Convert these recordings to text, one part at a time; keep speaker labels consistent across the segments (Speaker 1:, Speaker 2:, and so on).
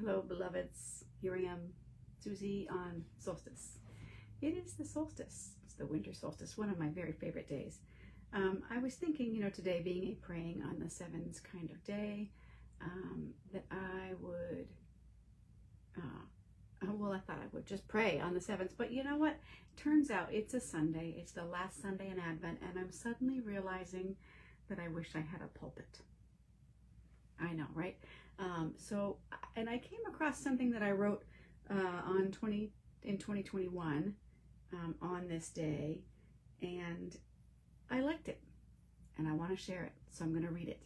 Speaker 1: Hello, beloveds. Here I am, Susie, on Solstice. It is the solstice. It's the winter solstice, one of my very favorite days. I was thinking, today being a praying on the sevens kind of day, that I would, I thought I would just pray on the sevens. But you know what? Turns out it's a Sunday. It's the last Sunday in Advent, and I'm suddenly realizing that I wish I had a pulpit. I know, right? And I came across something that I wrote in 2021 on this day, and I liked it, and I want to share it, so I'm going to read it.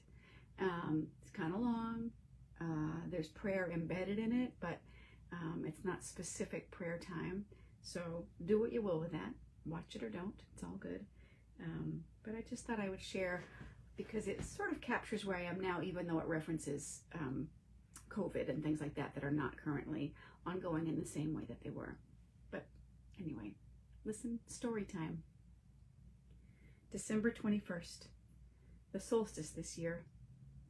Speaker 1: It's kind of long. There's prayer embedded in it, but it's not specific prayer time, so do what you will with that. Watch it or don't. It's all good. But I just thought I would share, because it sort of captures where I am now, even though it references COVID and things like that that are not currently ongoing in the same way that they were. But anyway, listen, story time. December 21st, the solstice this year,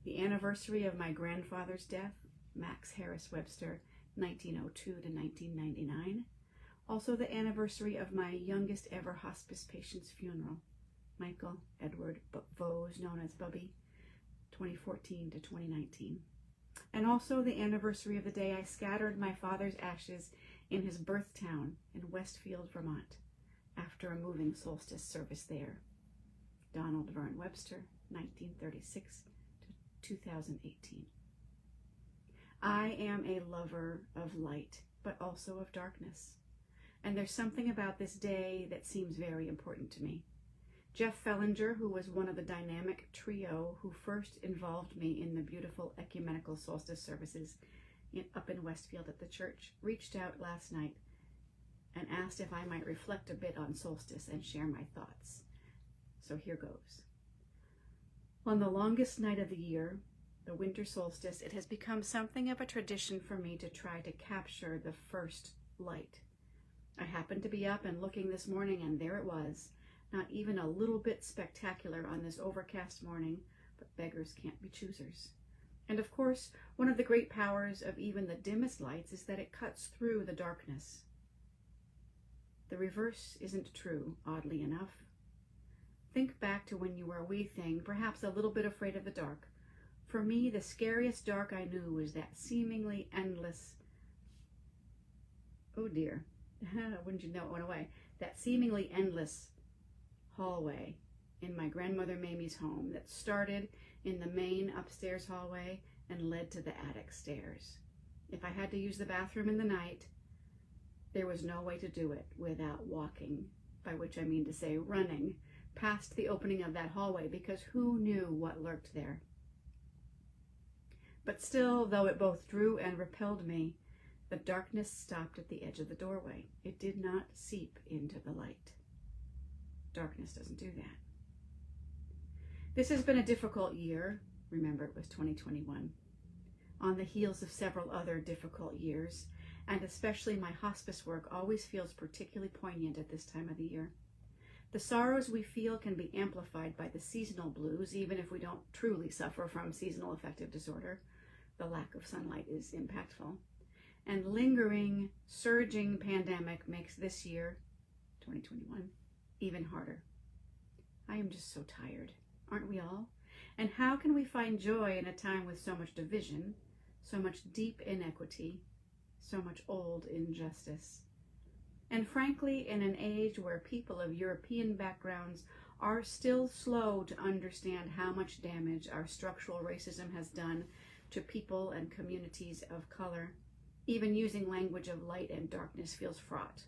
Speaker 1: the anniversary of my grandfather's death, Max Harris Webster, 1902 to 1999. Also the anniversary of my youngest ever hospice patient's funeral, Michael Edward Vose, known as Bubby, 2014 to 2019. And also the anniversary of the day I scattered my father's ashes in his birth town in Westfield, Vermont, after a moving solstice service there. Donald Vern Webster, 1936 to 2018. I am a lover of light, but also of darkness. And there's something about this day that seems very important to me. Jeff Fellinger, who was one of the dynamic trio who first involved me in the beautiful ecumenical solstice services up in Westfield at the church, reached out last night and asked if I might reflect a bit on solstice and share my thoughts. So here goes. On the longest night of the year, the winter solstice, it has become something of a tradition for me to try to capture the first light. I happened to be up and looking this morning, and there it was. Not even a little bit spectacular on this overcast morning, but beggars can't be choosers. And of course, one of the great powers of even the dimmest lights is that it cuts through the darkness. The reverse isn't true, oddly enough. Think back to when you were a wee thing, perhaps a little bit afraid of the dark. For me, the scariest dark I knew was that seemingly endless, oh dear, wouldn't you know it went away, that seemingly endless hallway in my grandmother Mamie's home that started in the main upstairs hallway and led to the attic stairs. If I had to use the bathroom in the night, there was no way to do it without walking, by which I mean to say running, past the opening of that hallway, because who knew what lurked there? But still, though it both drew and repelled me, the darkness stopped at the edge of the doorway. It did not seep into the light. Darkness doesn't do that. This has been a difficult year. Remember, it was 2021. On the heels of several other difficult years, and especially my hospice work always feels particularly poignant at this time of the year. The sorrows we feel can be amplified by the seasonal blues, even if we don't truly suffer from seasonal affective disorder. The lack of sunlight is impactful. And lingering, surging pandemic makes this year, 2021, even harder. I am just so tired, aren't we all? And how can we find joy in a time with so much division, so much deep inequity, so much old injustice? And frankly, in an age where people of European backgrounds are still slow to understand how much damage our structural racism has done to people and communities of color, even using language of light and darkness feels fraught.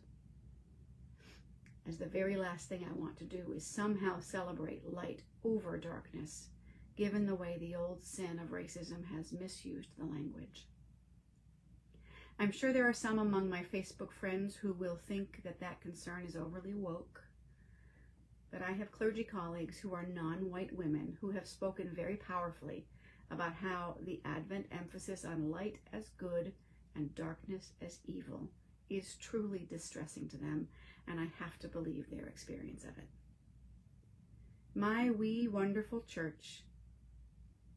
Speaker 1: As the very last thing I want to do is somehow celebrate light over darkness, given the way the old sin of racism has misused the language. I'm sure there are some among my Facebook friends who will think that that concern is overly woke, but I have clergy colleagues who are non-white women who have spoken very powerfully about how the Advent emphasis on light as good and darkness as evil is truly distressing to them, and I have to believe their experience of it. My wee wonderful church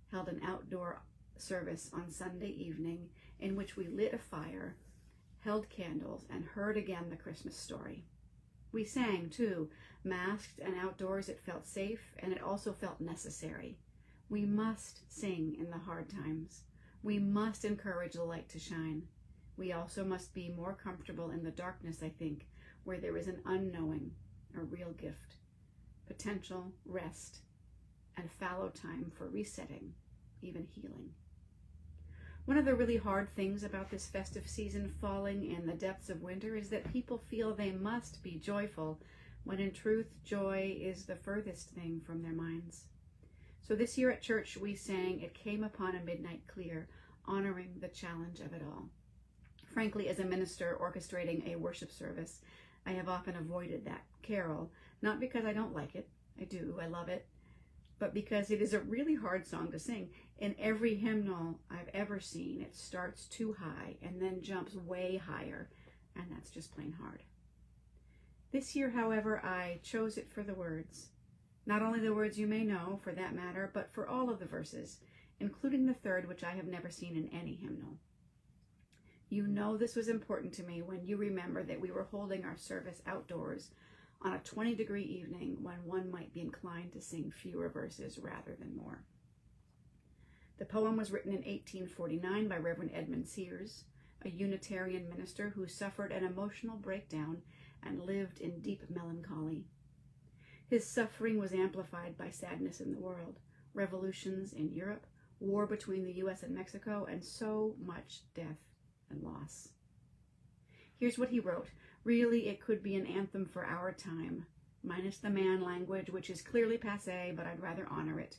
Speaker 1: held an outdoor service on Sunday evening in which we lit a fire, held candles, and heard again the Christmas story. We sang, too. Masked and outdoors, it felt safe, and it also felt necessary. We must sing in the hard times. We must encourage the light to shine. We also must be more comfortable in the darkness, I think, where there is an unknowing, a real gift, potential, rest, and fallow time for resetting, even healing. One of the really hard things about this festive season falling in the depths of winter is that people feel they must be joyful, when in truth, joy is the furthest thing from their minds. So this year at church, we sang "It Came Upon a Midnight Clear," honoring the challenge of it all. Frankly, as a minister orchestrating a worship service, I have often avoided that carol, not because I don't like it, I do, I love it, but because it is a really hard song to sing. In every hymnal I've ever seen, it starts too high and then jumps way higher, and that's just plain hard. This year, however, I chose it for the words. Not only the words you may know, for that matter, but for all of the verses, including the third, which I have never seen in any hymnal. You know this was important to me when you remember that we were holding our service outdoors on a 20-degree evening when one might be inclined to sing fewer verses rather than more. The poem was written in 1849 by Reverend Edmund Sears, a Unitarian minister who suffered an emotional breakdown and lived in deep melancholy. His suffering was amplified by sadness in the world, revolutions in Europe, war between the U.S. and Mexico, and so much death and loss. Here's what he wrote. Really, it could be an anthem for our time, minus the man language, which is clearly passé, but I'd rather honor it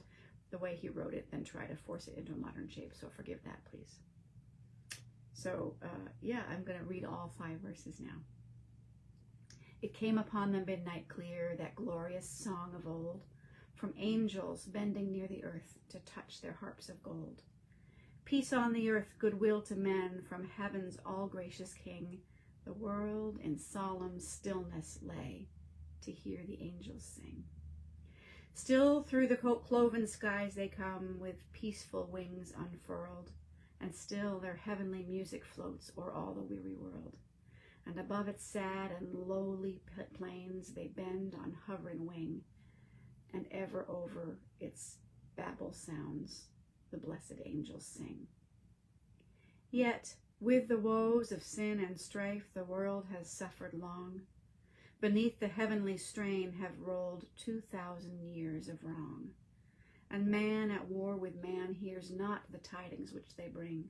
Speaker 1: the way he wrote it than try to force it into a modern shape, so forgive that, please. So, I'm going to read all 5 verses now. It came upon the midnight clear, that glorious song of old, from angels bending near the earth to touch their harps of gold. Peace on the earth, goodwill to men, from heaven's all-gracious King. The world in solemn stillness lay to hear the angels sing. Still through the cloven skies they come, with peaceful wings unfurled, and still their heavenly music floats o'er all the weary world. And above its sad and lowly plains they bend on hovering wing, and ever over its babble sounds the blessed angels sing. Yet, with the woes of sin and strife the world has suffered long, beneath the heavenly strain have rolled 2,000 years of wrong, and man at war with man hears not the tidings which they bring.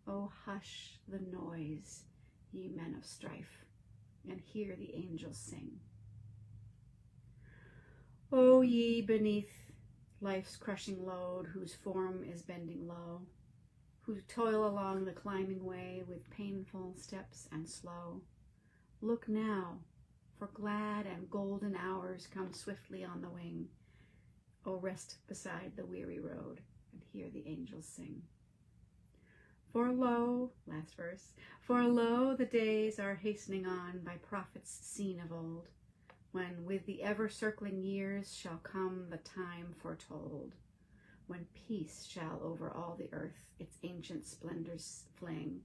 Speaker 1: Oh, hush the noise, ye men of strife, and hear the angels sing. O ye beneath life's crushing load, whose form is bending low, who toil along the climbing way with painful steps and slow, look now, for glad and golden hours come swiftly on the wing. O rest beside the weary road, and hear the angels sing. For lo, last verse, for lo, the days are hastening on by prophets seen of old, when with the ever-circling years shall come the time foretold, when peace shall over all the earth its ancient splendors fling,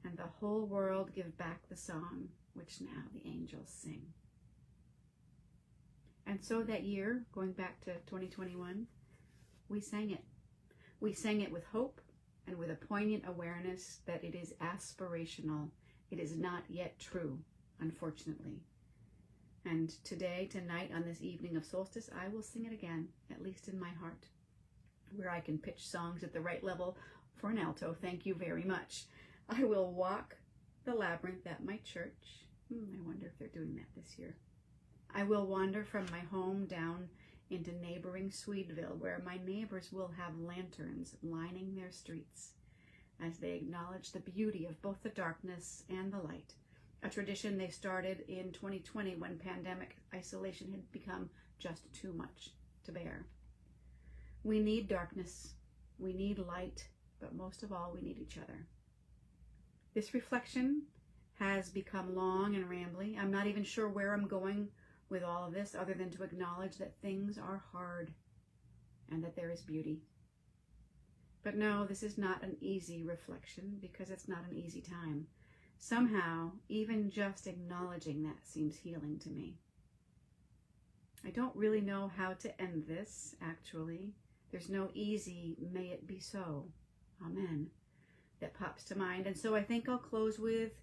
Speaker 1: and the whole world give back the song which now the angels sing. And so that year, going back to 2021, we sang it. We sang it with hope and with a poignant awareness that it is aspirational. It is not yet true, unfortunately. And today, tonight, on this evening of Solstice, I will sing it again, at least in my heart, where I can pitch songs at the right level for an alto. Thank you very much. I will walk the labyrinth at my church. I wonder if they're doing that this year. I will wander from my home down into neighboring Swedeville, where my neighbors will have lanterns lining their streets as they acknowledge the beauty of both the darkness and the light, a tradition they started in 2020 when pandemic isolation had become just too much to bear. We need darkness, we need light, but most of all, we need each other. This reflection has become long and rambly. I'm not even sure where I'm going with all of this, other than to acknowledge that things are hard and that there is beauty. But no, this is not an easy reflection because it's not an easy time. Somehow, even just acknowledging that seems healing to me. I don't really know how to end this, actually. There's no easy, may it be so, amen, that pops to mind. And so I think I'll close with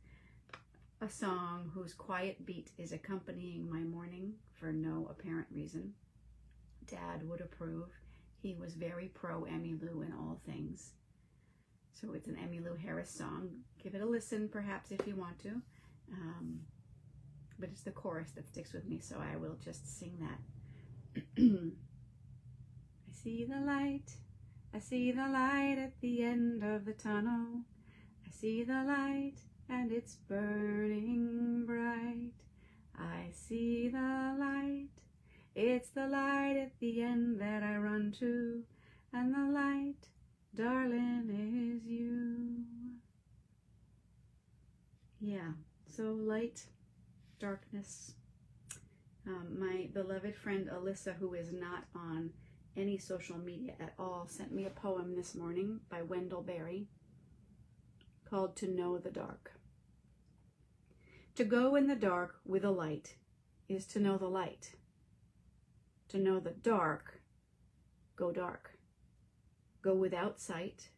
Speaker 1: a song whose quiet beat is accompanying my morning for no apparent reason. Dad would approve. He was very pro Emmylou in all things. So it's an Emmylou Harris song. Give it a listen, perhaps, if you want to. But it's the chorus that sticks with me, so I will just sing that. I see the light. I see the light at the end of the tunnel. I see the light, and it's burning bright. I see the light. It's the light at the end that I run to, and the light, darling, is you. Yeah, so light, darkness. My beloved friend Alyssa, who is not on any social media at all, sent me a poem this morning by Wendell Berry called To Know the Dark. To go in the dark with a light is to know the light. To know the dark, go dark. Go without sight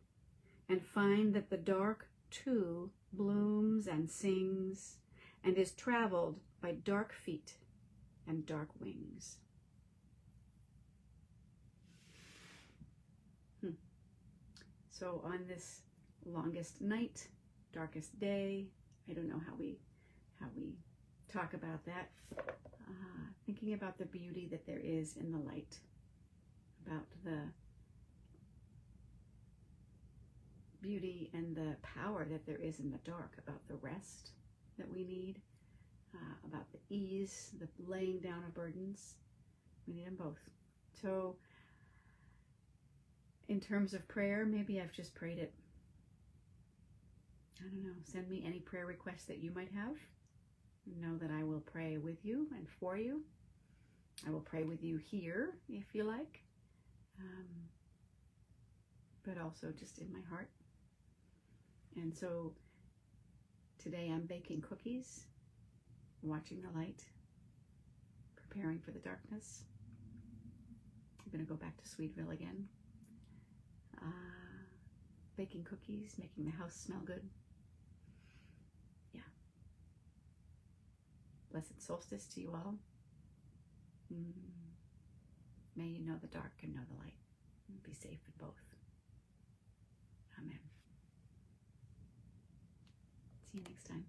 Speaker 1: and find that the dark too blooms and sings and is traveled by dark feet and dark wings. So on this longest night, darkest day, I don't know how we talk about that, thinking about the beauty that there is in the light, about the beauty and the power that there is in the dark, about the rest that we need, about the ease, the laying down of burdens. We need them both. So in terms of prayer, maybe I've just prayed it. I don't know. Send me any prayer requests that you might have. Know that I will pray with you and for you. I will pray with you here if you like, but also just in my heart. And so today I'm baking cookies, watching the light, preparing for the darkness. I'm going to go back to Sweetville again. Baking cookies, making the house smell good. Yeah. Blessed solstice to you all. May you know the dark and know the light. Be safe in both. Amen. See you next time.